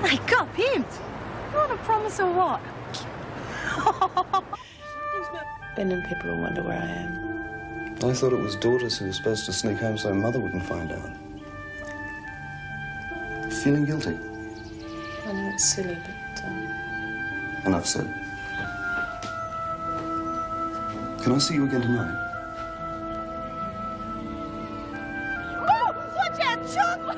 Wake up, him! You want a promise or what? Ben and people will wonder where I am. I thought it was daughters who were supposed to sneak home so mother wouldn't find out. Feeling guilty? I know it's silly, but... Enough said. Can I see you again tonight? Oh, watch out, Chuck!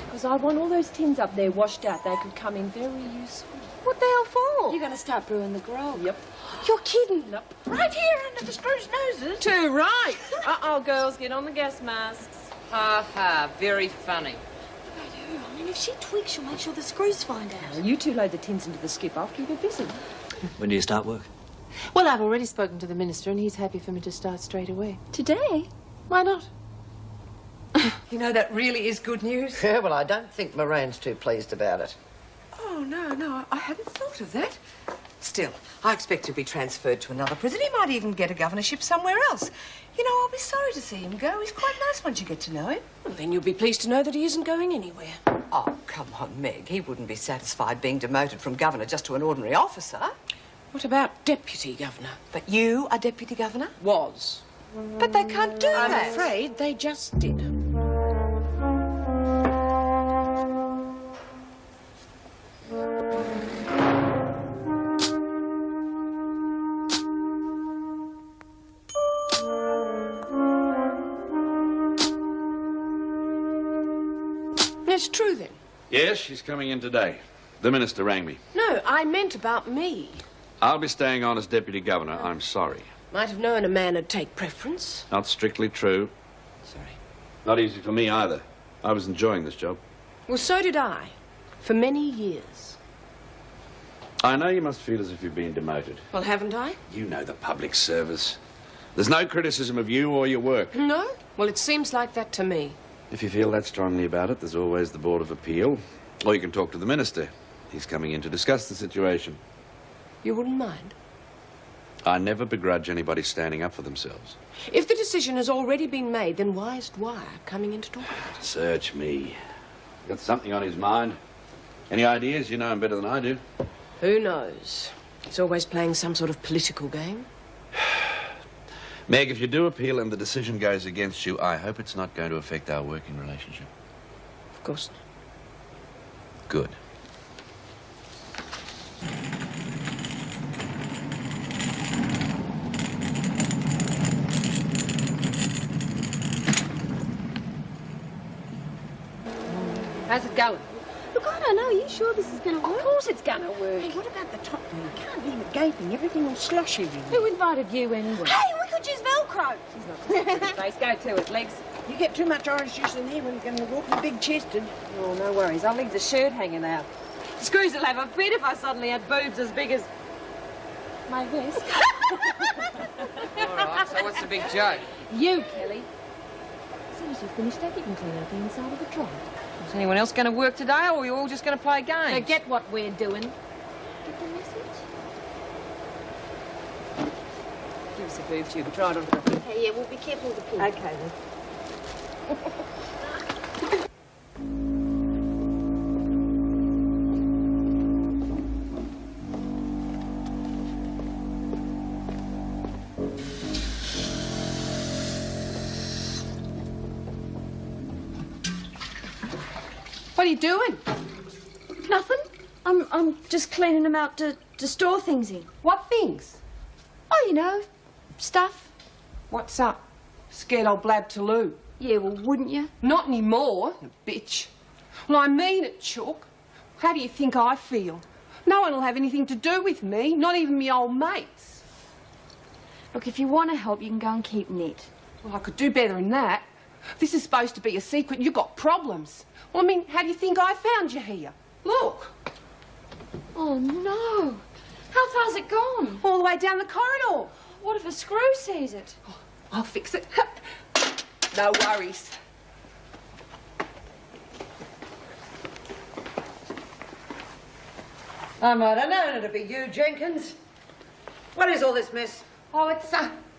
Because I want all those tins up there washed out. They could come in very useful. What the hell for? You're going to start brewing the grog. Yep. You're kidding. Yep. Right here under the screws' noses. Too right. Uh-oh, girls, get on the gas masks. Ha ha, very funny. I mean, if she tweaks, she'll make sure the screws find out. Well, you two load the tins into the skip. I'll keep it busy. When do you start work? Well, I've already spoken to the minister, and he's happy for me to start straight away. Today? Why not? You know, that really is good news. Yeah, well, I don't think Moran's too pleased about it. Oh, no, I hadn't thought of that. Still, I expect he'll be transferred to another prison. He might even get a governorship somewhere else. You know, I'll be sorry to see him go. He's quite nice once you get to know him. Well, then you'll be pleased to know that he isn't going anywhere. Oh, come on, Meg. He wouldn't be satisfied being demoted from governor just to an ordinary officer. What about deputy governor? But you are deputy governor? Was. But they can't do that. I'm afraid they just did. It's true, then? Yes, she's coming in today. The minister rang me. No, I meant about me. I'll be staying on as deputy governor. I'm sorry. Might have known a man would take preference. Not strictly true. Sorry. Not easy for me either. I was enjoying this job. Well, so did I. For many years. I know you must feel as if you've been demoted. Well, haven't I? You know the public service. There's no criticism of you or your work. No? Well, it seems like that to me. If you feel that strongly about it, there's always the Board of Appeal. Or you can talk to the minister. He's coming in to discuss the situation. You wouldn't mind? I never begrudge anybody standing up for themselves. If the decision has already been made, then why is Dwyer coming in to talk about it? Search me. Got something on his mind. Any ideas? You know him better than I do. Who knows? He's always playing some sort of political game. Meg, if you do appeal and the decision goes against you, I hope it's not going to affect our working relationship. Of course not. Good. How's it going? Look, I don't know. Are you sure this is going to work? Of course it's gonna work. Hey, what about the top door? You can't leave it gaping. Everything will slosh you. Who invited you anyway? Hey, we could use Velcro. She's not face. Go to it, legs. You get too much orange juice in here when you're going to walk in big-chested. Oh, no worries. I'll leave the shirt hanging out. Screws will have a fit if I suddenly had boobs as big as my waist. All right, so what's the big joke? You, Kelly. As soon as you finish that, you can clean out the inside of the trunk. Is anyone else going to work today, or are you all just going to play games? Forget what we're doing. Get the message? Give us a boob tube and try it on for a pin. Hey, yeah, well, be careful with the pin. Okay, then. What are you doing? Nothing. I'm just cleaning them out to store things in. What things? Oh, you know, stuff. What's up? Scared I'll blab to Lou. Yeah, well, wouldn't you? Not anymore, you bitch. Well, I mean it, Chook. How do you think I feel? No one will have anything to do with me, not even me old mates. Look, if you want to help, you can go and keep net. Well, I could do better than that. This is supposed to be a secret. You've got problems. Well, I mean, how do you think I found you here? Look. Oh, no. How far's it gone? All the way down the corridor. What if a screw sees it? Oh, I'll fix it. No worries. I might have known it'd be you, Jenkins. What is all this mess? Oh, it's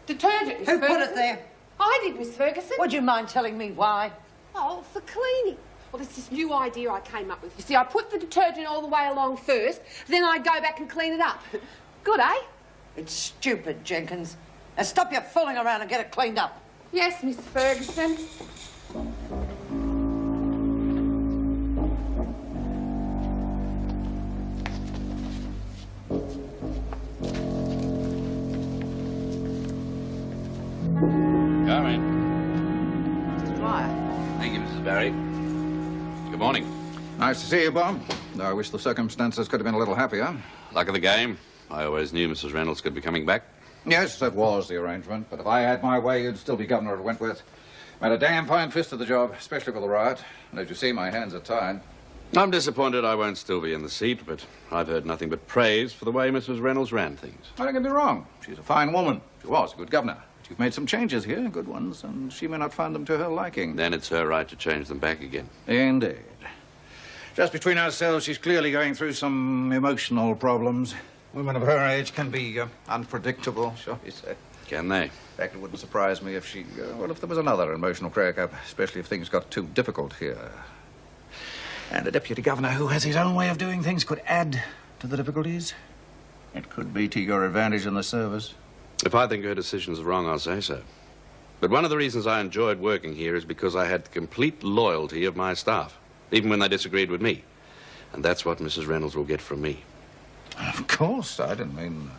detergent, Miss Who Ferguson. put it there? I did, Miss Ferguson. Would you mind telling me why? Oh, for cleaning. Well, it's this new idea I came up with. You see, I put the detergent all the way along first, then I go back and clean it up. Good, eh? It's stupid, Jenkins. Now stop your fooling around and get it cleaned up. Yes, Miss Ferguson. Come in. Mr. Dwyer. Thank you, Mrs. Barry. Good morning. Nice to see you, Bob. Though I wish the circumstances could have been a little happier. Luck of the game. I always knew Mrs. Reynolds could be coming back. Yes, that was the arrangement. But if I had my way, you'd still be governor of Wentworth. Made a damn fine fist of the job, especially for the riot. And as you see, my hands are tied. I'm disappointed I won't still be in the seat, but I've heard nothing but praise for the way Mrs. Reynolds ran things. I don't get me wrong. She's a fine woman. She was a good governor. But you've made some changes here, good ones, and she may not find them to her liking. Then it's her right to change them back again. Indeed. Just between ourselves, she's clearly going through some emotional problems. Women of her age can be unpredictable, shall we say. Can they? In fact, it wouldn't surprise me if she, well, if there was another emotional crack-up, especially if things got too difficult here. And a deputy governor who has his own way of doing things could add to the difficulties. It could be to your advantage in the service. If I think her decision's wrong, I'll say so. But one of the reasons I enjoyed working here is because I had the complete loyalty of my staff, even when they disagreed with me. And that's what Mrs. Reynolds will get from me. Of course, I didn't mean...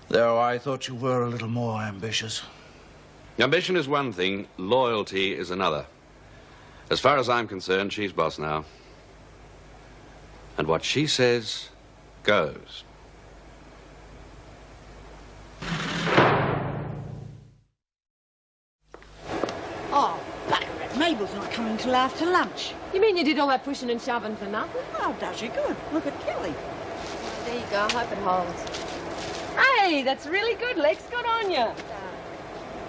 Though I thought you were a little more ambitious. Ambition is one thing, loyalty is another. As far as I'm concerned, she's boss now. And what she says goes. Oh, bugger it. Mabel's not coming till after lunch. You mean you did all that pushing and shoving for nothing? Oh, does she good? Look at Kelly. There you go. I hope it holds. Hey, that's really good, Lex. Good on you.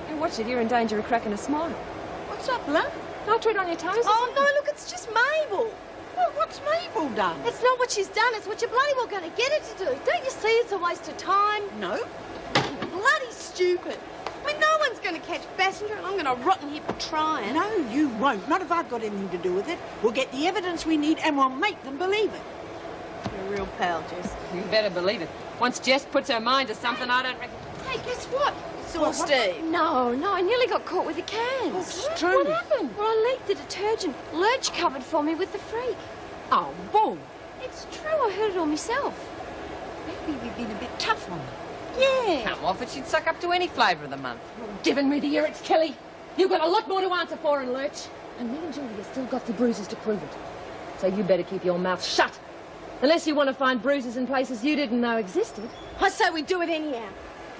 Hey, watch it. You're in danger of cracking a smile. What's up, love? Don't tread on your toes. Oh, no, look, it's just Mabel. Well, what's Mabel done? It's not what she's done, it's what you're bloody well going to get her to do. Don't you see it's a waste of time? No. Bloody stupid. I mean, no one's going to catch passenger and I'm going to rot in here for trying. No, you won't. Not if I've got anything to do with it. We'll get the evidence we need and we'll make them believe it. You're a real pal, Jess. You better believe it. Once Jess puts her mind to something, I don't reckon... Hey, guess what? Saw Steve. No, I nearly got caught with the cans. Oh, it's true. What happened? Well, I leaked the detergent. Lurch covered for me with the freak. Oh, bull. It's true, I heard it all myself. Maybe we've been a bit tough on her. Yeah. Come off it, she'd suck up to any flavour of the month. Given me the ear, it's Kelly. You've got a lot more to answer for in Lurch. And me and Julia still got the bruises to prove it. So you better keep your mouth shut. Unless you want to find bruises in places you didn't know existed. I say we do it anyhow.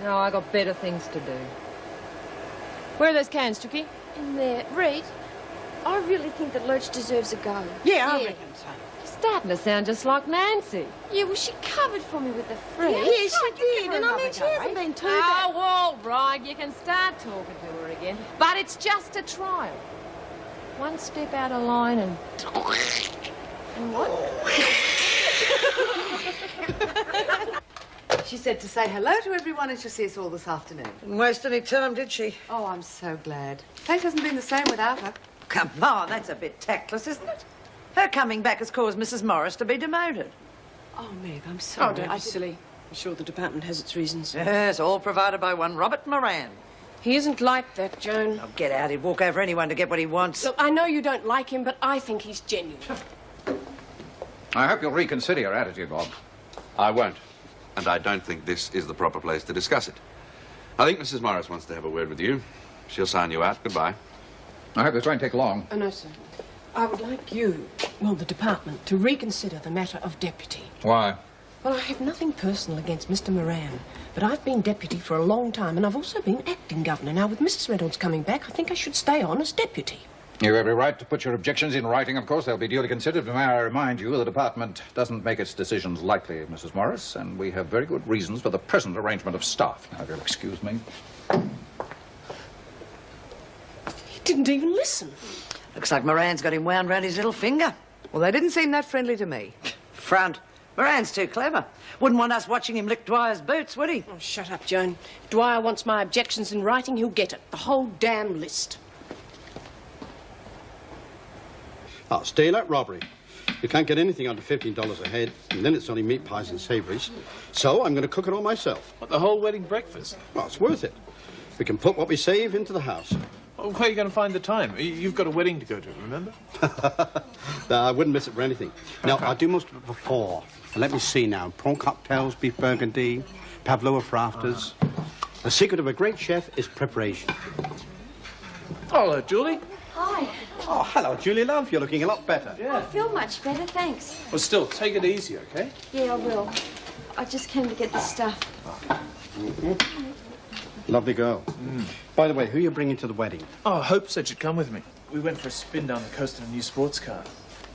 No, I got better things to do. Where are those cans, Tookie? In there. Reed, I really think that Lurch deserves a go. Yeah, I reckon so. You're starting to sound just like Nancy. Yeah, well, she covered for me with the freak. Yeah, she did. And I mean, she hasn't been too bad. Oh, all right, you can start talking to her again. But it's just a trial. One step out of line and... And what? She said to say hello to everyone and she'll see us all this afternoon. Didn't waste any time, did she? Oh, I'm so glad. Fate hasn't been the same without her. Come on, that's a bit tactless, isn't it? Her coming back has caused Mrs. Morris to be demoted. Oh, Meg, I'm sorry. Oh, don't be silly. I'm sure the department has its reasons. Yes, all provided by one Robert Moran. He isn't like that, Joan. Oh, get out. He'd walk over anyone to get what he wants. Look, I know you don't like him, but I think he's genuine. I hope you'll reconsider your attitude, Bob. I won't. And I don't think this is the proper place to discuss it. I think Mrs. Morris wants to have a word with you. She'll sign you out. Goodbye. I hope this won't take long. Oh, no, sir. I would like you, well, the department, to reconsider the matter of deputy. Why? Well, I have nothing personal against Mr. Moran, but I've been deputy for a long time, and I've also been acting governor. Now, with Mrs. Reynolds coming back, I think I should stay on as deputy. You have every right to put your objections in writing, of course. They'll be duly considered. But may I remind you, the department doesn't make its decisions lightly, Mrs. Morris, and we have very good reasons for the present arrangement of staff. Now, if you'll excuse me. He didn't even listen. Looks like Moran's got him wound round his little finger. Well, they didn't seem that friendly to me. Front. Moran's too clever. Wouldn't want us watching him lick Dwyer's boots, would he? Oh, shut up, Joan. If Dwyer wants my objections in writing, he'll get it. The whole damn list. Oh, steal at robbery. You can't get anything under $15 a head, and then it's only meat pies and savouries. So I'm going to cook it all myself. What, the whole wedding breakfast? Well, it's worth it. We can put what we save into the house. Well, where are you going to find the time? You've got a wedding to go to, remember? I wouldn't miss it for anything. Now, I do most of it before. Let me see now. Prawn cocktails, beef burgundy, pavlova for afters. The secret of a great chef is preparation. Oh, hello, Julie. Hi. Oh, hello, Julie, love. You're looking a lot better. I feel much better, thanks. Well, still, take it easy, OK? Yeah, I will. I just came to get the stuff. Lovely girl. By the way, who are you bringing to the wedding? Oh, Hope said she'd come with me. We went for a spin down the coast in a new sports car.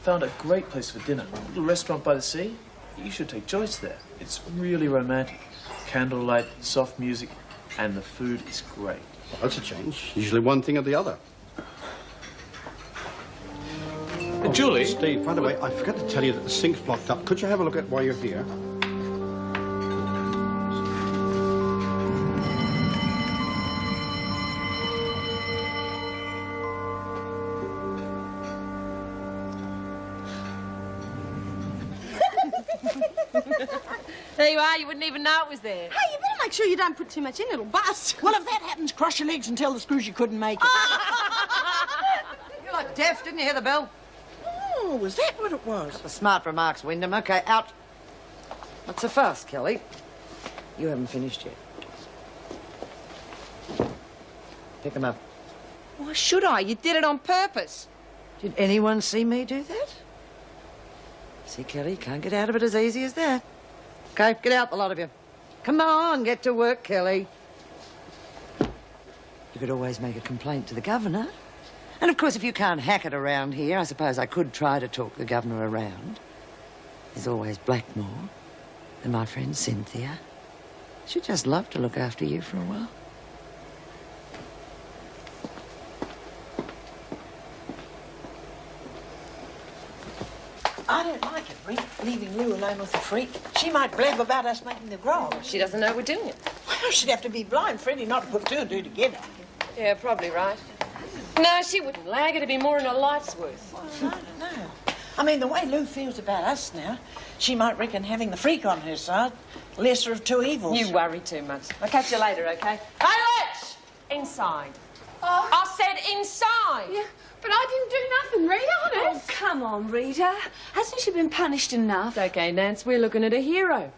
Found a great place for dinner. A little restaurant by the sea. You should take Joyce there. It's really romantic. Candlelight, soft music, and the food is great. Well, that's a change. Usually one thing or the other. Julie? Steve, by the way, I forgot to tell you that the sink's blocked up. Could you have a look at it while you're here? There you are. You wouldn't even know it was there. Hey, you better make sure you don't put too much in, it'll bust. Well, if that happens, cross your legs and tell the screws you couldn't make it. You look deaf, didn't you hear the bell? Oh, was that what it was? The smart remarks, Wyndham. OK, out. What's the fuss, Kelly? You haven't finished yet. Pick 'em up. Why should I? You did it on purpose. Did anyone see me do that? See, Kelly, you can't get out of it as easy as that. OK, get out, the lot of you. Come on, get to work, Kelly. You could always make a complaint to the governor. And, of course, if you can't hack it around here, I suppose I could try to talk the governor around. There's always Blackmore and my friend Cynthia. She'd just love to look after you for a while. I don't like it, Rick, leaving Lou alone with the freak. She might blab about us making the grog. She doesn't know we're doing it. Well, she'd have to be blind, Freddie, not to put two and two together. Yeah, probably right. No, she wouldn't lag. It'd be more than her life's worth. Well, I don't know. I mean, the way Lou feels about us now, she might reckon having the freak on her side, lesser of two evils. You worry too much. I'll catch you later, OK? Hey, Lex! Inside. Oh. I said inside. Yeah, but I didn't do nothing, Rita, honest. Oh, come on, Rita. Hasn't she been punished enough? It's OK, Nance. We're looking at a hero.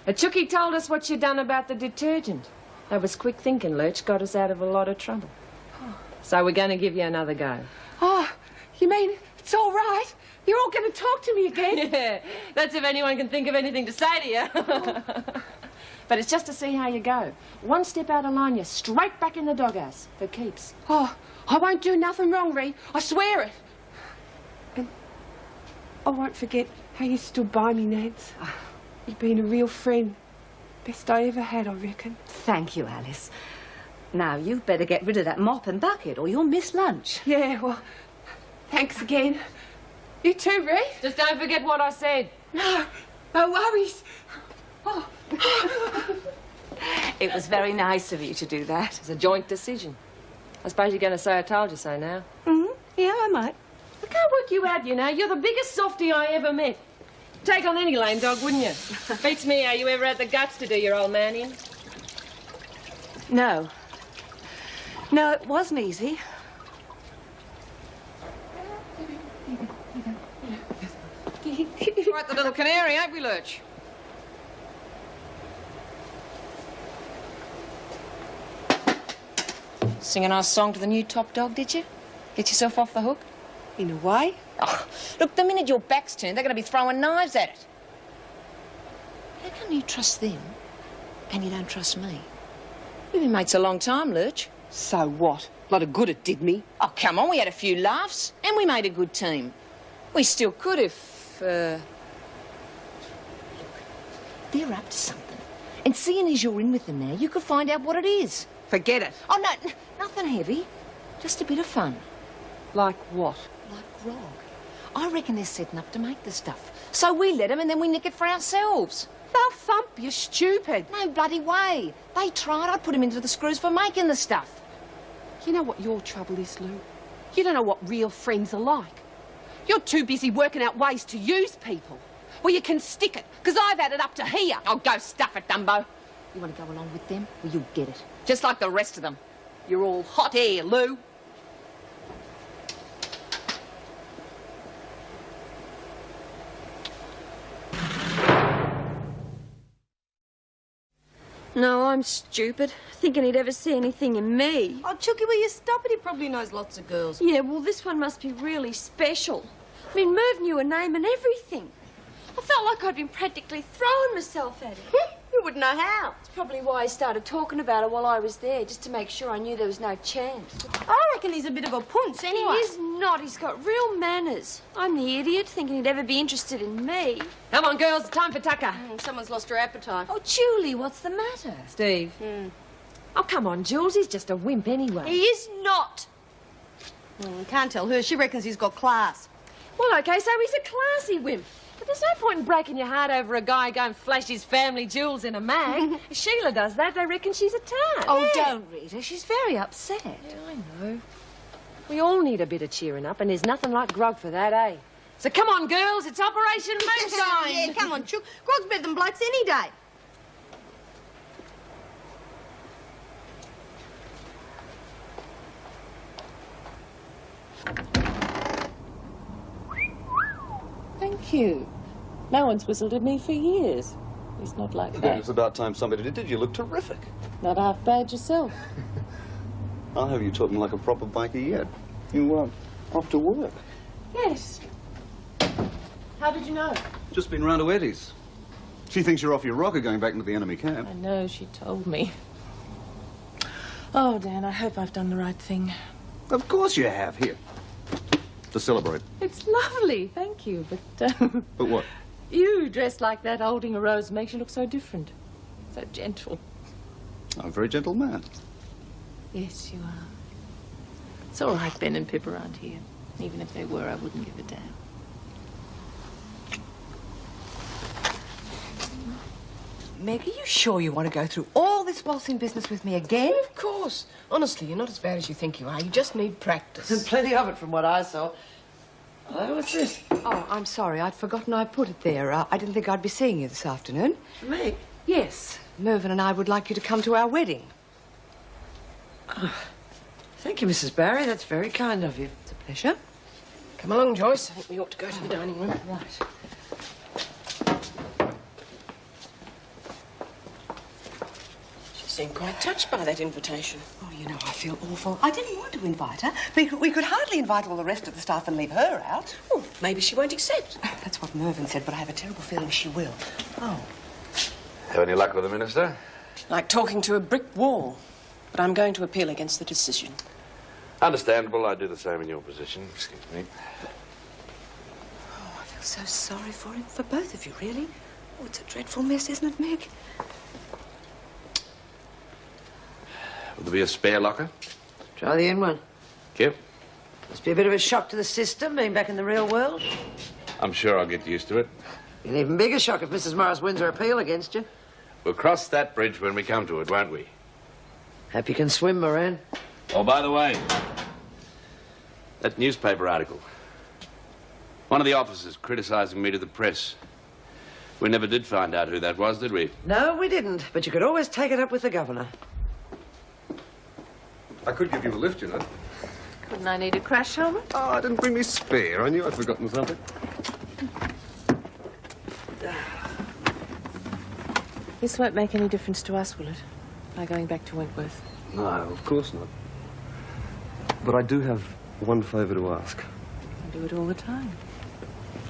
A chookie told us what you'd done about the detergent. That was quick thinking, Lurch. Got us out of a lot of trouble. So we're going to give you another go. Oh, you mean it's all right? You're all going to talk to me again? Yeah, that's if anyone can think of anything to say to you. But it's just to see how you go. One step out of line, you're straight back in the doghouse for keeps. Oh, I won't do nothing wrong, Ree. I swear it. And I won't forget how you stood by me, Nance. You've been a real friend. Best I ever had, I reckon. Thank you, Alice. Now, you'd better get rid of that mop and bucket or you'll miss lunch. Yeah, well, thanks again. You too, Ree. Just don't forget what I said. No worries. Oh. It was very nice of you to do that. It's a joint decision. I suppose you're going to say I told you so now. Mm-hmm. Yeah, I might. I can't work you out, you know. You're the biggest softie I ever met. Take on any lame dog, wouldn't you? Beats me how you ever had the guts to do your old man in. No. No, it wasn't easy. Quite the little canary, ain't we, Lurch? Sing a nice song to the new top dog, did you? Get yourself off the hook? In a way. Oh, look, the minute your back's turned, they're going to be throwing knives at it. How come you trust them and you don't trust me? We've been mates a long time, Lurch. So what? A lot of good it did me. Oh, come on, we had a few laughs and we made a good team. We still could if, They're up to something. And seeing as you're in with them now, you could find out what it is. Forget it. Oh, no, nothing heavy. Just a bit of fun. Like what? Like grog. I reckon they're setting up to make the stuff. So we let them and then we nick it for ourselves. They'll thump you, stupid. No bloody way. They tried. I'd put them into the screws for making the stuff. You know what your trouble is, Lou? You don't know what real friends are like. You're too busy working out ways to use people. Well, you can stick it, because I've had it up to here. Oh, go stuff it, Dumbo. You want to go along with them? Well, you'll get it. Just like the rest of them. You're all hot air, Lou. No, I'm stupid. Thinking he'd ever see anything in me. Oh, Chooky, will you stop it? He probably knows lots of girls. Yeah, well, this one must be really special. I mean, Merv knew her name and everything. I felt like I'd been practically throwing myself at him. You wouldn't know how. That's probably why he started talking about her while I was there, just to make sure I knew there was no chance. I reckon he's a bit of a punce anyway. He is not. He's got real manners. I'm the idiot, thinking he'd ever be interested in me. Come on, girls, it's time for tucker. Someone's lost her appetite. Oh, Julie, what's the matter? Steve. Oh, come on, Jules. He's just a wimp anyway. He is not. Can't tell her. She reckons he's got class. Well, OK, so he's a classy wimp. But there's no point in breaking your heart over a guy going flash his family jewels in a mag. If Sheila does that, they reckon she's a tart. Oh, don't, Rita. She's very upset. Yeah, I know. We all need a bit of cheering up, and there's nothing like grog for that, eh? So come on, girls, it's Operation Moonshine. Yeah, come on, Chook. Grog's better than blokes any day. Thank you. No one's whistled at me for years. At least not like that. It's about time somebody did. You look terrific. Not half bad yourself. I'll have you talking like a proper biker yet. You, off to work. Yes. How did you know? Just been round to Eddie's. She thinks you're off your rocker going back into the enemy camp. I know, she told me. Oh, Dan, I hope I've done the right thing. Of course you have. Here. To celebrate. It's lovely, thank you, but... But what? You dressed like that holding a rose makes you look so different. So gentle. I'm a very gentle man. Yes, you are. It's all right, Ben and Pip around here. Even if they were, I wouldn't give a damn. Meg, are you sure you want to go through all this waltzing business with me again? Of course. Honestly, you're not as bad as you think you are. You just need practice. There's plenty of it from what I saw. Oh, what's this? Oh, I'm sorry. I'd forgotten I put it there. I didn't think I'd be seeing you this afternoon. Me? Yes. Mervyn and I would like you to come to our wedding. Oh, thank you, Mrs. Barry. That's very kind of you. It's a pleasure. Come along, Joyce. I think we ought to go to the dining room. Right. She seemed quite touched by that invitation. Oh, you know, I feel awful. I didn't want to invite her. We could hardly invite all the rest of the staff and leave her out. Well, maybe she won't accept. That's what Mervyn said, but I have a terrible feeling she will. Oh. Have any luck with the minister? Like talking to a brick wall. But I'm going to appeal against the decision. Understandable. I'd do the same in your position. Excuse me. Oh, I feel so sorry for him, for both of you, really. Oh, it's a dreadful mess, isn't it, Meg? Will there be a spare locker? Try the in one. Yep. Must be a bit of a shock to the system, being back in the real world. I'm sure I'll get used to it. Be an even bigger shock if Mrs. Morris wins her appeal against you. We'll cross that bridge when we come to it, won't we? Hope you can swim, Moran. Oh, by the way, that newspaper article. One of the officers criticizing me to the press. We never did find out who that was, did we? No, we didn't. But you could always take it up with the governor. I could give you a lift, you know. Couldn't I need a crash helmet? Oh, I didn't bring me spare. I knew I'd forgotten something. This won't make any difference to us, will it? By going back to Wentworth. No, of course not. But I do have one favour to ask. I do it all the time.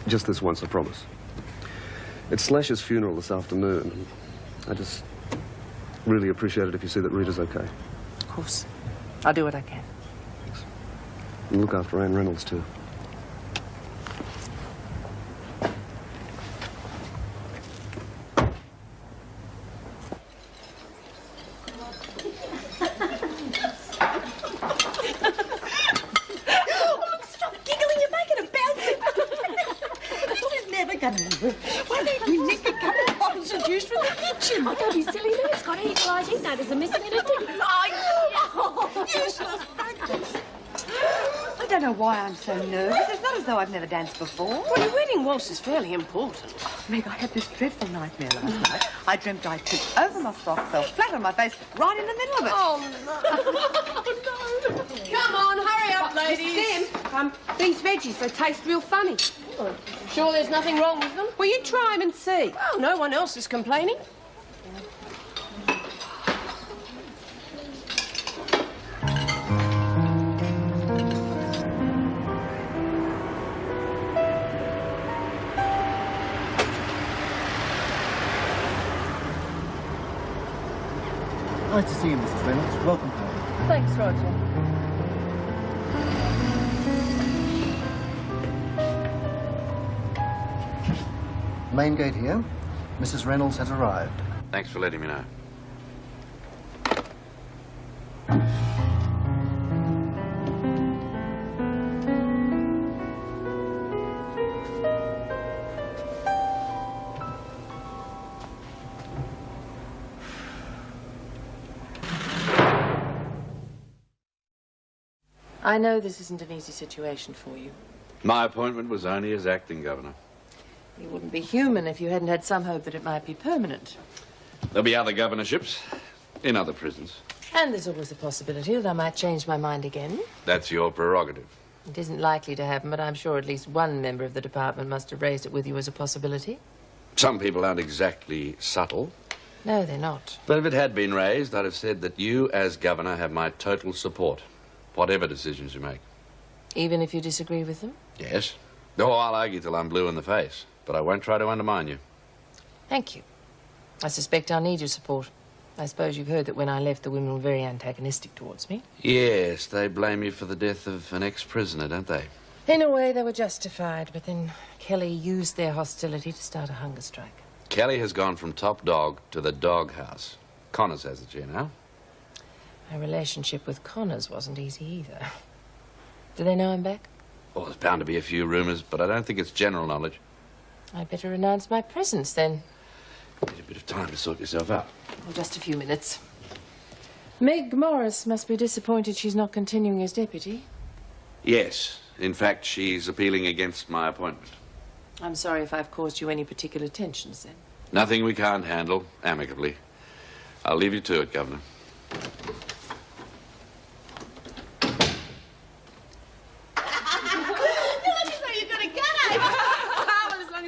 Just this once, I promise. It's Slash's funeral this afternoon. And I just really appreciate it if you see that Rita's okay. Of course. I'll do what I can. Thanks. And look after Anne Reynolds, too. Don't be silly, Lou. It's got equalised. He's noticed a missing in a ticket. Oh, useless practice. I don't know why I'm so nervous. It's not as though I've never danced before. Well, your wedding waltz is fairly important. Meg, I had this dreadful nightmare last night. I dreamt I tripped over my frock, fell flat on my face, right in the middle of it. Oh, no. Come on, hurry up, ladies. Sim, these veggies, they taste real funny. Sure there's nothing wrong with them? Will you try them and see? Well, no one else is complaining. Nice to see you, Mrs. Reynolds. Welcome home. Thanks, Roger. Main gate here. Mrs. Reynolds has arrived. Thanks for letting me know. I know this isn't an easy situation for you. My appointment was only as acting governor. You wouldn't be human if you hadn't had some hope that it might be permanent. There'll be other governorships in other prisons. And there's always the possibility that I might change my mind again. That's your prerogative. It isn't likely to happen, but I'm sure at least one member of the department must have raised it with you as a possibility. Some people aren't exactly subtle. No, they're not. But if it had been raised, I'd have said that you, as governor, have my total support, whatever decisions you make. Even if you disagree with them? Yes. Oh, I'll argue till I'm blue in the face, but I won't try to undermine you. Thank you. I suspect I'll need your support. I suppose you've heard that when I left, the women were very antagonistic towards me. Yes, they blame you for the death of an ex-prisoner, don't they? In a way, they were justified, but then Kelly used their hostility to start a hunger strike. Kelly has gone from top dog to the doghouse. Connors has it here now. My relationship with Connors wasn't easy either. Do they know I'm back? Well, there's bound to be a few rumours, but I don't think it's general knowledge. I'd better announce my presence, then. Need a bit of time to sort yourself out. Well, just a few minutes. Meg Morris must be disappointed she's not continuing as deputy. Yes. In fact, she's appealing against my appointment. I'm sorry if I've caused you any particular tensions, then. Nothing we can't handle amicably. I'll leave you to it, Governor.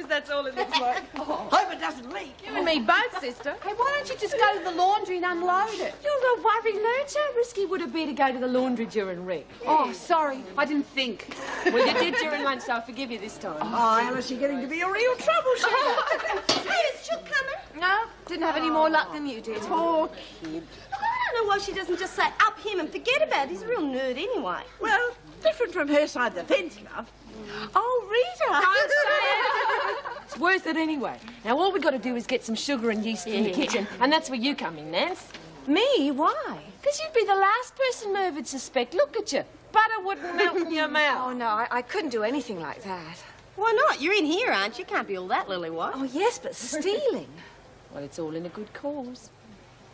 That's all it looks like. Hope it doesn't leak. You and me both, sister. Hey, why don't you just go to the laundry and unload it? You're a worry, Lurch. How risky would it be to go to the laundry during reg? Oh, sorry. I didn't think. Well, you did during lunch, so I'll forgive you this time. Oh, Alice, you're getting to be a real troubleshooter. Hey, is Jill coming? No, didn't have any more luck than you did. Poor kid. I don't know why she doesn't just say up him and forget about it. He's a real nerd anyway. Well, different from her side of the fence, love. Oh, Rita! Don't say It's worth it anyway. Now, all we've got to do is get some sugar and yeast in the kitchen, and that's where you come in, Nance. Me? Why? Because you'd be the last person Merv would suspect. Look at you. Butter wouldn't melt in your mouth. Oh, no, I couldn't do anything like that. Why not? You're in here, aren't you? Can't be all that lily-white. Oh, yes, but stealing. Well, it's all in a good cause.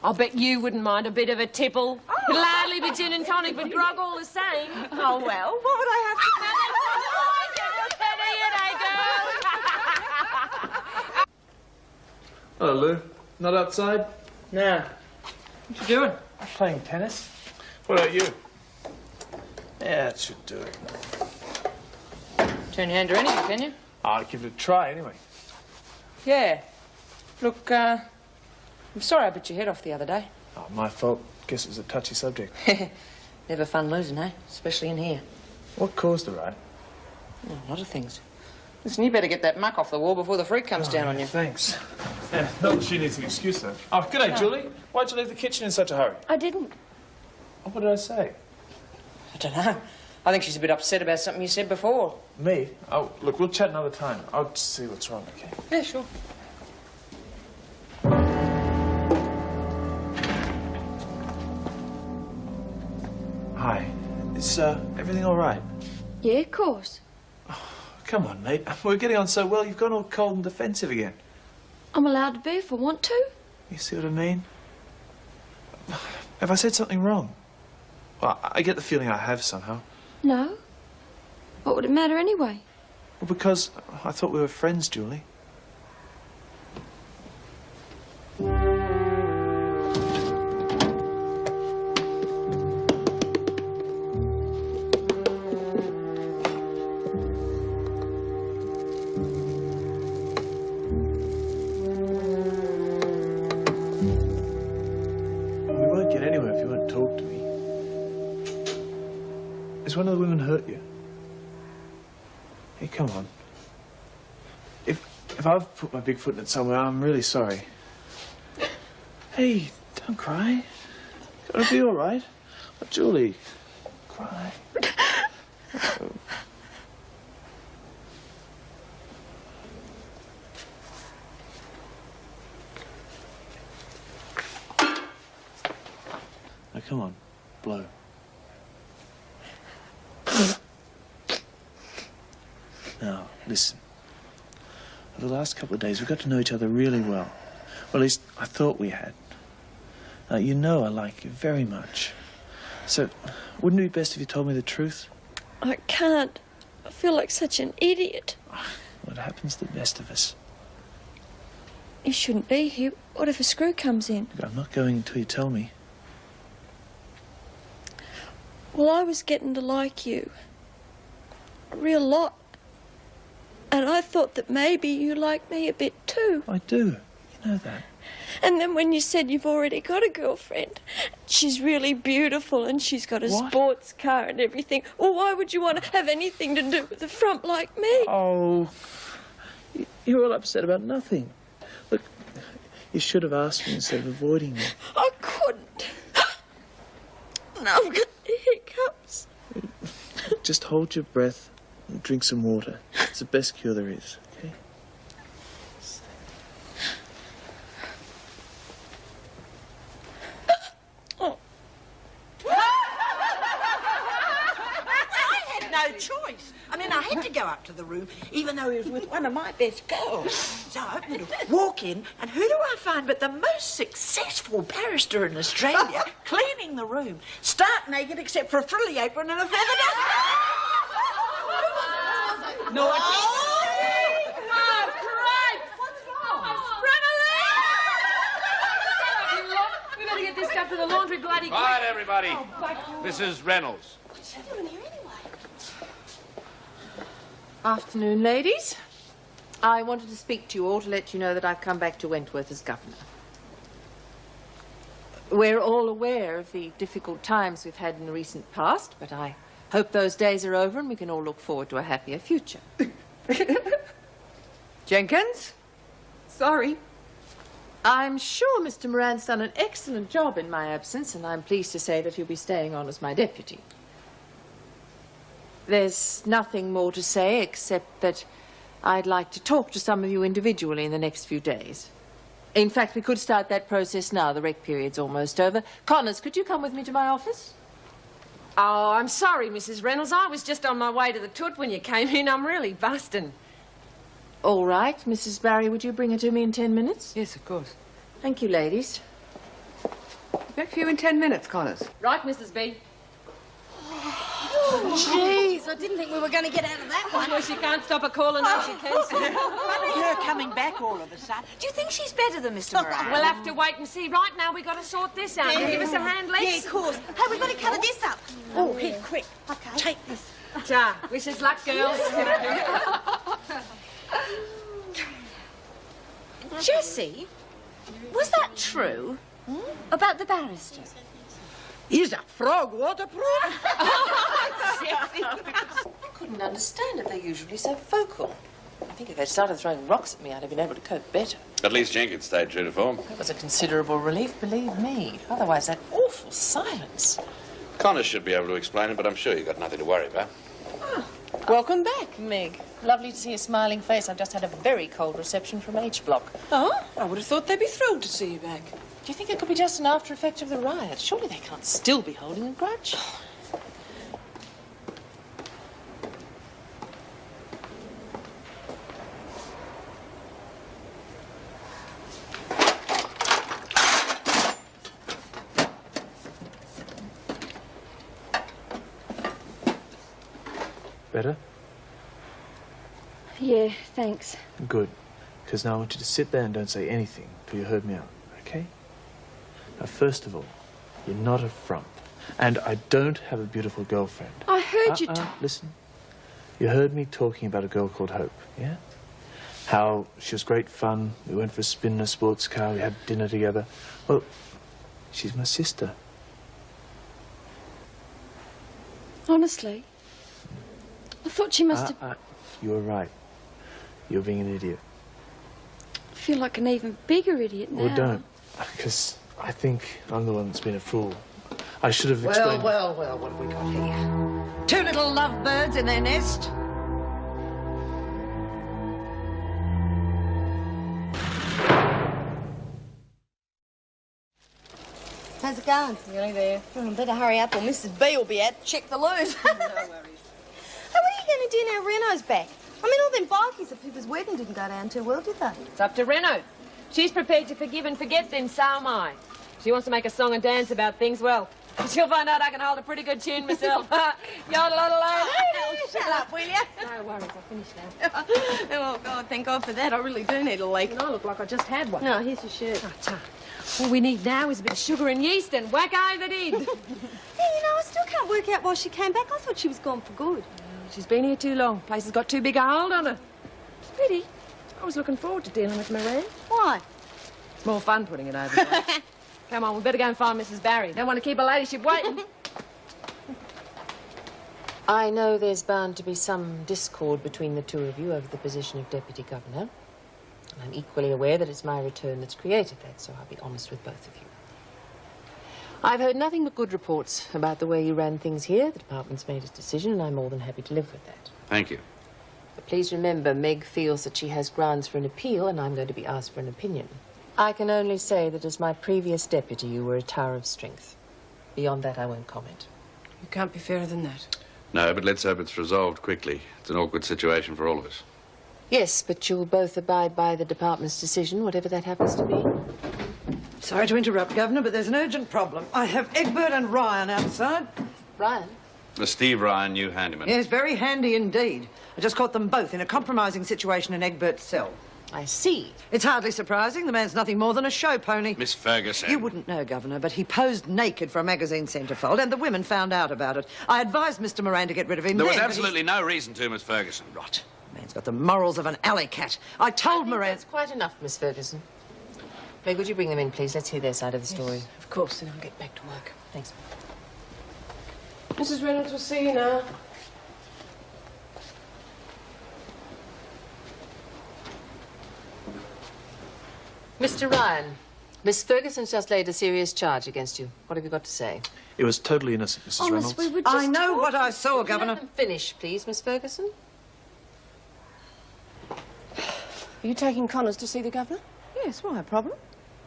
I'll bet you wouldn't mind a bit of a tipple. It'll hardly be gin and tonic, but grog all the same. Oh, well, what would I have to do? Hello, Lou. Not outside? No. What you doing? Playing tennis. What about you? Yeah, that should do it. Turn your hand to anything, can you? I'll give it a try anyway. Yeah. Look, I'm sorry I bit your head off the other day. Oh, my fault. Guess it was a touchy subject. Never fun losing, eh? Especially in here. What caused the riot? Oh, a lot of things. Listen, you better get that muck off the wall before the freak comes down on you. Thanks. Yeah, not that she needs an excuse, though. Oh, g'day, No. Julie. Why'd you leave the kitchen in such a hurry? I didn't. Oh, what did I say? I don't know. I think she's a bit upset about something you said before. Me? Oh, look, we'll chat another time. I'll just see what's wrong, okay? Yeah, sure. Hi. Is everything all right? Yeah, of course. Come on, mate. We're getting on so well, you've gone all cold and defensive again. I'm allowed to be if I want to. You see what I mean? Have I said something wrong? Well, I get the feeling I have somehow. No. What would it matter anyway? Well, because I thought we were friends, Julie. We won't get anywhere if you won't talk to me. Has one of the women hurt you? Hey, come on. If I've put my big foot in it somewhere, I'm really sorry. Hey, don't cry. It'll be all right. Oh, Julie, cry. Oh. Now, come on, blow. Now, listen. Over the last couple of days, we got to know each other really well. Well, at least I thought we had. You know I like you very much. So, wouldn't it be best if you told me the truth? I can't. I feel like such an idiot. What happens to the best of us? You shouldn't be here. What if a screw comes in? Look, I'm not going until you tell me. Well, I was getting to like you. A real lot. And I thought that maybe you liked me a bit too. I do. You know that. And then when you said you've already got a girlfriend, she's really beautiful and she's got a What? sports car and everything. Well, why would you want to have anything to do with the front like me? Oh, you're all upset about nothing. Look, you should have asked me instead of avoiding me. I couldn't. Now I've got the hiccups. Just hold your breath and drink some water. It's the best cure there is, okay? I had no choice. I mean, I had to go up to the room, even though he was with one of my best girls. So I opened the door, walk in, and who do I find but the most successful barrister in Australia cleaning the room, stark naked except for a frilly apron and a feather duster. No, I didn't. Oh, great! What's wrong? Reynolds! We better get this stuff to the laundry bloody quick. Quiet, everybody. Oh, by Mrs. Reynolds. What's she doing here anyway? Afternoon, ladies. I wanted to speak to you all to let you know that I've come back to Wentworth as governor. We're all aware of the difficult times we've had in the recent past, but I hope those days are over and we can all look forward to a happier future. Jenkins? Sorry. I'm sure Mr. Moran's done an excellent job in my absence, and I'm pleased to say that he'll be staying on as my deputy. There's nothing more to say except that I'd like to talk to some of you individually in the next few days. In fact, we could start that process now. The rec period's almost over. Connors, could you come with me to my office? Oh, I'm sorry, Mrs. Reynolds. I was just on my way to the toot when you came in. I'm really busting. All right. Mrs. Barry, would you bring her to me in 10 minutes? Yes, of course. Thank you, ladies. Back for you in 10 minutes, Connors. Right, Mrs. B. Jeez, I didn't think we were going to get out of that one. Well, she can't stop her calling her. She can. Funny her coming back all of a sudden. Do you think she's better than Mr. Moran? We'll have to wait and see. Right now, we've got to sort this out. Can you give us a hand, Lex? Yeah, of course. Hey, we've got to colour this up. Oh, here, quick. Okay. Take this. Ta. Wish us luck, girls. Jessie, was that true? About the barrister? Is that frog waterproof? I couldn't understand it. They're usually so vocal. I think if they'd started throwing rocks at me, I'd have been able to cope better. At least Jenkins stayed true to form. That was a considerable relief, believe me. Otherwise, that awful silence. Connors should be able to explain it, but I'm sure you've got nothing to worry about. Welcome back, Meg. Lovely to see a smiling face. I've just had a very cold reception from H Block. Oh? I would have thought they'd be thrilled to see you back. Do you think it could be just an after effect of the riot? Surely they can't still be holding a grudge. Better? Yeah, thanks. Good. Because now I want you to sit there and don't say anything till you heard me out, okay? Now, first of all, you're not a frump. And I don't have a beautiful girlfriend. I heard you listen. You heard me talking about a girl called Hope, yeah? How she was great fun. We went for a spin in a sports car. We had dinner together. Well, she's my sister. Honestly? I thought she must have... You were right. You're being an idiot. I feel like an even bigger idiot now. Well, don't. Because I think I'm the one that's been a fool. I should have explained... Well, what have we got here? Two little lovebirds in their nest. How's it going? Nearly there. Oh, better hurry up or Mrs. B will be out to check the loos. No worries. Hey, what are you going to do now Reynolds back? I mean, all them bikies at Pippa's wedding didn't go down too well, did they? It's up to Reno. She's prepared to forgive and forget, then so am I. She wants to make a song and dance about things, well, she'll find out I can hold a pretty good tune myself. Yodel-yodel-yodel. Shut up, will you? No worries, I'll finish now. Oh, God, thank God for that. I really do need a leak. And I look like I just had one. No, here's your shirt. All we need now is a bit of sugar and yeast and whack over did. Yeah, you know, I still can't work out why she came back. I thought she was gone for good. She's been here too long. Place has got too big a hold on her. Pity. I was looking forward to dealing with Moran. Why? It's more fun putting it over. Come on, we better go and find Mrs. Barry. Don't want to keep her ladyship waiting. I know there's bound to be some discord between the two of you over the position of Deputy Governor. And I'm equally aware that it's my return that's created that, so I'll be honest with both of you. I've heard nothing but good reports about the way you ran things here. The department's made its decision, and I'm more than happy to live with that. Thank you. But please remember, Meg feels that she has grounds for an appeal, and I'm going to be asked for an opinion. I can only say that as my previous deputy, you were a tower of strength. Beyond that, I won't comment. You can't be fairer than that. No, but let's hope it's resolved quickly. It's an awkward situation for all of us. Yes, but you'll both abide by the department's decision, whatever that happens to be. Sorry to interrupt, Governor, but there's an urgent problem. I have Egbert and Ryan outside. Ryan? Steve Ryan, new handyman. Yes, very handy indeed. I just caught them both in a compromising situation in Egbert's cell. I see. It's hardly surprising. The man's nothing more than a show pony. Miss Ferguson. You wouldn't know, Governor, but he posed naked for a magazine centrefold, and the women found out about it. I advised Mr. Moran to get rid of him There was then, absolutely no reason to, Miss Ferguson. Rot. The man's got the morals of an alley cat. I told Moran... That's quite enough, Miss Ferguson. Meg, would you bring them in, please? Let's hear their side of the story. Yes, of course, and I'll get back to work. Thanks. Mrs. Reynolds will see you now. Mr. Ryan, Miss Ferguson's just laid a serious charge against you. What have you got to say? It was totally innocent, Mrs. Reynolds. We were just I know what I saw, Would you Governor. let them finish, please, Miss Ferguson. Are you taking Connors to see the Governor? Yes, why, a problem?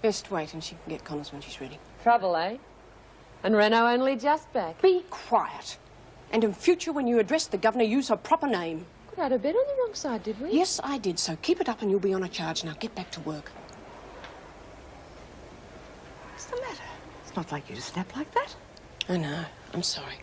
Best wait and she can get Connors when she's ready. Trouble, eh? And Reno only just back. Be quiet. And in future, when you address the Governor, use her proper name. We had a bit on the wrong side, did we? Yes, I did, so keep it up and you'll be on a charge. Now get back to work. What's the matter? It's not like you to snap like that. I know. I'm sorry.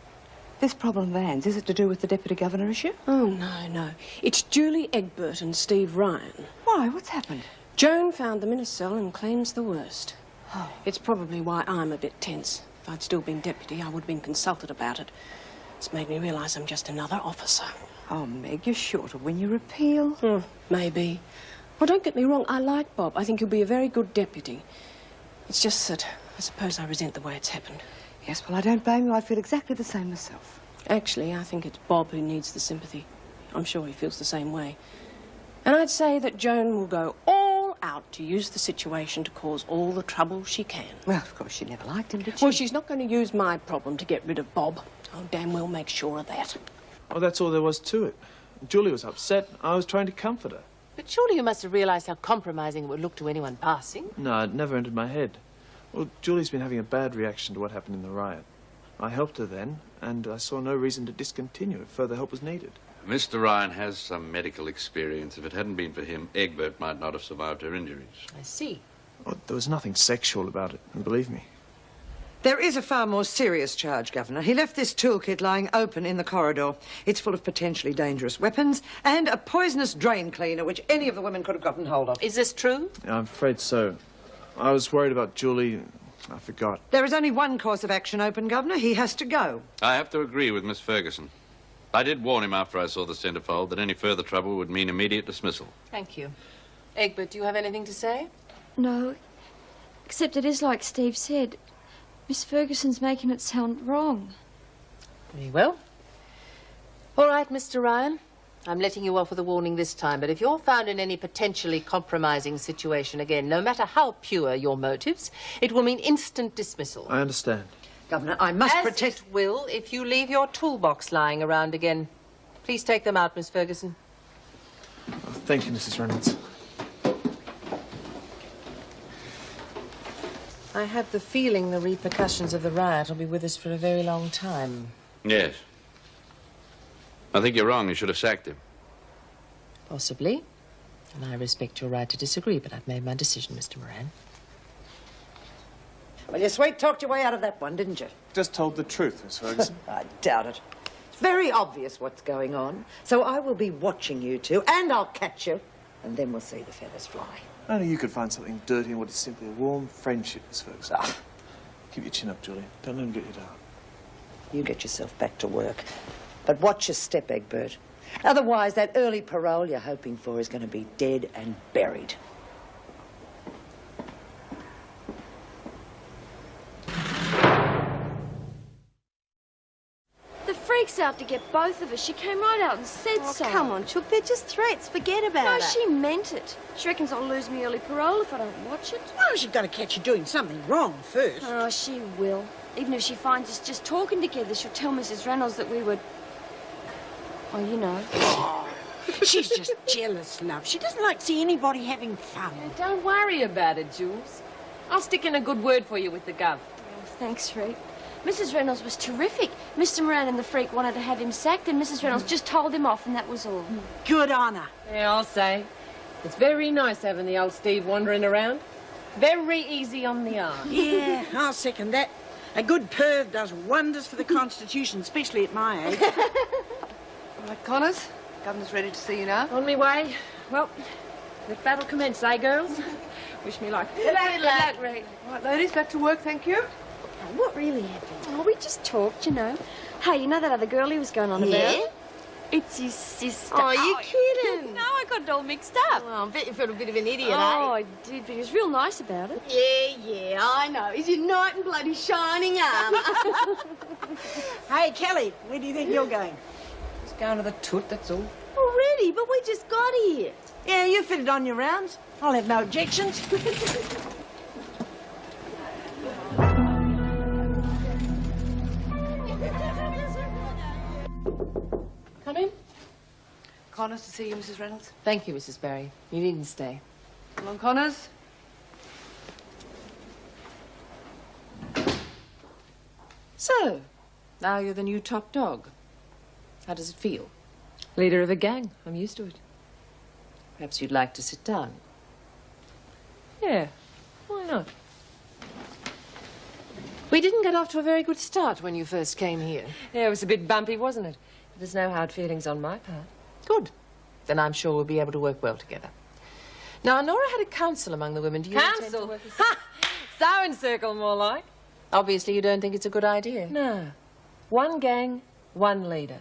This problem of Anne's, is it to do with the Deputy Governor issue? Oh, no. It's Julie Egbert and Steve Ryan. Why? What's happened? Joan found them in a cell and claims the worst. Oh. It's probably why I'm a bit tense. If I'd still been deputy, I would have been consulted about it. It's made me realise I'm just another officer. Oh, Meg, you're sure to win your appeal? Maybe. Well, don't get me wrong, I like Bob. I think he'll be a very good deputy. It's just that I suppose I resent the way it's happened. Yes, well, I don't blame you. I feel exactly the same myself. Actually, I think it's Bob who needs the sympathy. I'm sure he feels the same way. And I'd say that Joan will go all out to use the situation to cause all the trouble she can. Well, of course, she never liked him, did she? Well, she's not going to use my problem to get rid of Bob. I'll damn well make sure of that. Oh, that's all there was to it. Julie was upset. I was trying to comfort her. But surely you must have realised how compromising it would look to anyone passing. No, it never entered my head. Well, Julie's been having a bad reaction to what happened in the riot. I helped her then, and I saw no reason to discontinue if further help was needed. Mr. Ryan has some medical experience. If it hadn't been for him, Egbert might not have survived her injuries. I see. Oh, there was nothing sexual about it, and believe me. There is a far more serious charge, Governor. He left this toolkit lying open in the corridor. It's full of potentially dangerous weapons and a poisonous drain cleaner, which any of the women could have gotten hold of. Is this true? Yeah, I'm afraid so. I was worried about Julie. I forgot. There is only one course of action open, Governor. He has to go. I have to agree with Miss Ferguson. I did warn him after I saw the centrefold that any further trouble would mean immediate dismissal. Thank you. Egbert, do you have anything to say? No, except it is like Steve said. Miss Ferguson's making it sound wrong. Very well. All right, Mr. Ryan. I'm letting you off with a warning this time, but if you're found in any potentially compromising situation again, no matter how pure your motives, it will mean instant dismissal. I understand. Governor, I must protect... It will if you leave your toolbox lying around again. Please take them out, Miss Ferguson. Oh, thank you, Mrs. Reynolds. I have the feeling the repercussions of the riot will be with us for a very long time. Yes. I think you're wrong. You should have sacked him. Possibly. And I respect your right to disagree, but I've made my decision, Mr. Moran. Well, you sweet-talked your way out of that one, didn't you? Just told the truth, Miss Ferguson. I doubt it. It's very obvious what's going on, so I will be watching you two, and I'll catch you, and then we'll see the feathers fly. Only you could find something dirty in what is simply a warm friendship, Miss Ferguson. Ah. Keep your chin up, Julie. Don't let him get you down. You get yourself back to work. But watch your step, Egbert. Otherwise, that early parole you're hoping for is going to be dead and buried. The freak's out to get both of us. She came right out and said so. Come on, Chook, they're just threats. Forget about No, it. she meant it. She reckons I'll lose me early parole if I don't watch it. Well, she's got to catch you doing something wrong first. Oh, she will. Even if she finds us just talking together, she'll tell Mrs. Reynolds that we were... Oh, you know. Oh, she's just jealous, love. She doesn't like to see anybody having fun. Don't worry about it, Jules. I'll stick in a good word for you with the gov. Oh, thanks, Reed. Mrs. Reynolds was terrific. Mr. Moran and the freak wanted to have him sacked, and Mrs. Reynolds just told him off, and that was all. Good on her. Yeah, I'll say. It's very nice having the old Steve wandering around. Very easy on the arm. Yeah, I'll second that. A good perv does wonders for the Constitution, especially at my age. All right, Connors. Governor's ready to see you now. On me way. Well, let battle commence, eh, girls? Wish me luck. Good luck, Reed. All right, ladies, back to work, thank you. Oh, what really happened? Oh, we just talked, you know. Hey, you know that other girl he was going on about? Yeah? It's his sister. Oh, you kidding? No, I got it all mixed up. Oh, I bet you felt a bit of an idiot, Oh, eh? I did, but he was real nice about it. Yeah, I know. He's your knight in bloody shining armour. Hey, Kelly, where do you think you're going? Just going to the toot, that's all. Already, but we just got here. Yeah, you fit it on your rounds. I'll have no objections. Come in. Connors to see you, Mrs. Reynolds. Thank you, Mrs. Barry. You needn't stay. Come on, Connors. So, now you're the new top dog. How does it feel? Leader of a gang. I'm used to it. Perhaps you'd like to sit down. Yeah, why not? We didn't get off to a very good start when you first came here. Yeah, it was a bit bumpy, wasn't it? There's no hard feelings on my part. Good. Then I'm sure we'll be able to work well together. Now, Nora had a council among the women. Do you intend to Council? work as... Ha! Sewing circle, more like. Obviously, you don't think it's a good idea. No. One gang, one leader.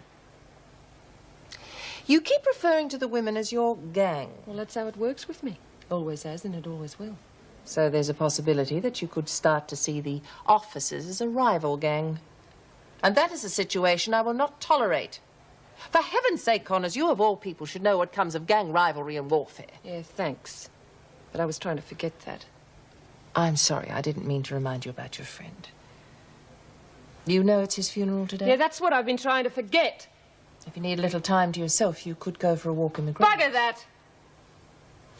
You keep referring to the women as your gang. Well, that's how it works with me. Always has, and it always will. So there's a possibility that you could start to see the officers as a rival gang. And that is a situation I will not tolerate. For heaven's sake, Connors, you of all people should know what comes of gang rivalry and warfare. Yeah, thanks. But I was trying to forget that. I'm sorry, I didn't mean to remind you about your friend. You know it's his funeral today? Yeah, that's what I've been trying to forget. If you need a little time to yourself, you could go for a walk in the grounds. Bugger that!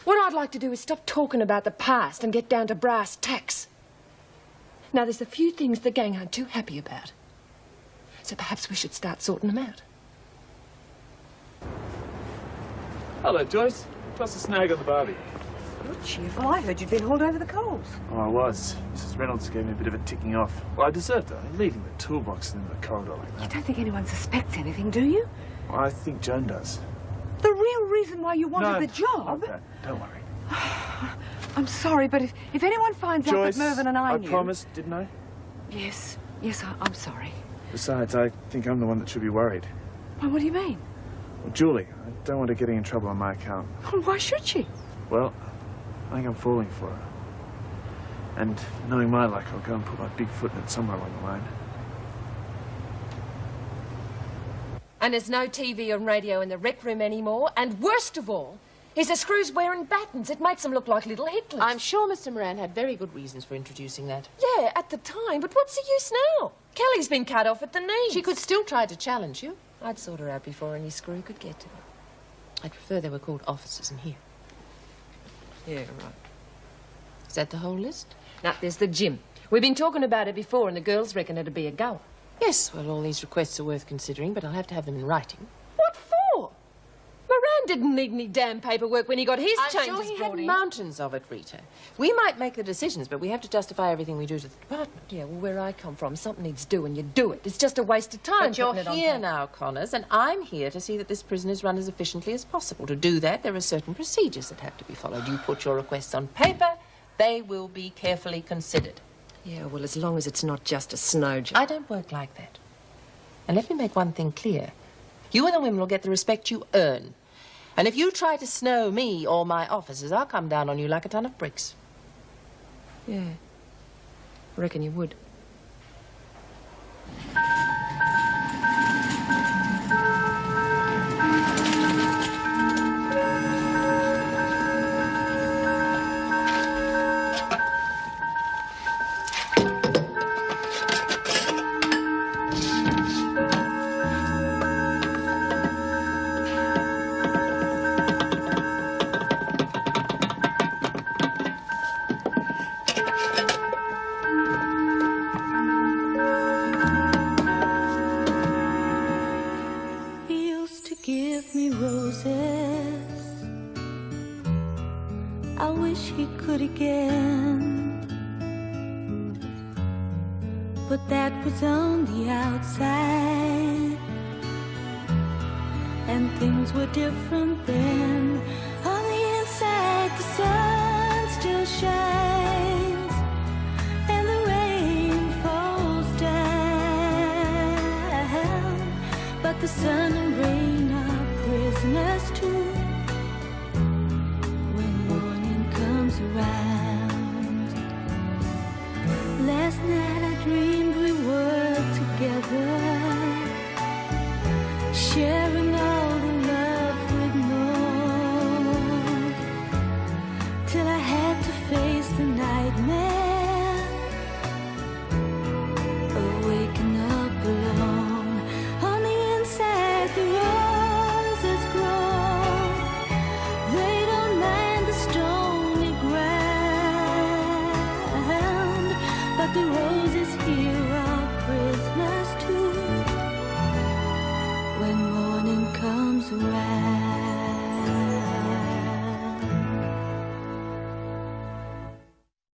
What I'd like to do is stop talking about the past and get down to brass tacks. Now, there's a few things the gang aren't too happy about. So perhaps we should start sorting them out. Hello, Joyce. Plus a snag on the barbie. Good cheerful. I heard you'd been hauled over the coals. Oh, I was. Mrs. Reynolds gave me a bit of a ticking off. Well, I deserved it. I mean, leaving the toolbox in the corridor like You that. don't think anyone suspects anything, do you? Well, I think Joan does. The real reason why you wanted No, the job? not that. Don't worry. I'm sorry, but if anyone finds out Joyce, that Mervyn and I knew... promised, didn't I? Yes, I'm sorry. Besides, I think I'm the one that should be worried. Well, what do you mean? Well, Julie, I don't want her getting in trouble on my account. Well, why should she? Well, I think I'm falling for her. And knowing my luck, I'll go and put my big foot in it somewhere along the line. And there's no TV and radio in the rec room anymore. And worst of all, is the screws wearing battens. It makes them look like little Hitlers. I'm sure Mr. Moran had very good reasons for introducing that. Yeah, at the time, but what's the use now? Kelly's been cut off at the knees. She could still try to challenge you. I'd sort her out before any screw could get to her. I'd prefer they were called officers in here. Yeah, right. Is that the whole list? Now, there's the gym. We've been talking about it before, and the girls reckon it'd be a goer. Yes, well, all these requests are worth considering, but I'll have to have them in writing. What for? Moran didn't need any damn paperwork when he got his I'm changes sure he brought had in. mountains of it, Rita. We might make the decisions, but we have to justify everything we do to the department. Yeah, well, where I come from, something needs doing, you do it. It's just a waste of time. But you're putting it on here paper. now, Connors, and I'm here to see that this prison is run as efficiently as possible. To do that, there are certain procedures that have to be followed. You put your requests on paper, they will be carefully considered. Yeah, well, as long as it's not just a snow job. I don't work like that. And let me make one thing clear. You and the women will get the respect you earn. And if you try to snow me or my officers, I'll come down on you like a ton of bricks. Yeah. I reckon you would. He used to give me roses. I wish he could again. But that was on the outside, and things were different then. On the inside, the sun still shines, and the rain falls down. But the sun and rain are prisoners too when morning comes around. Last night I dreamed we were together, sharing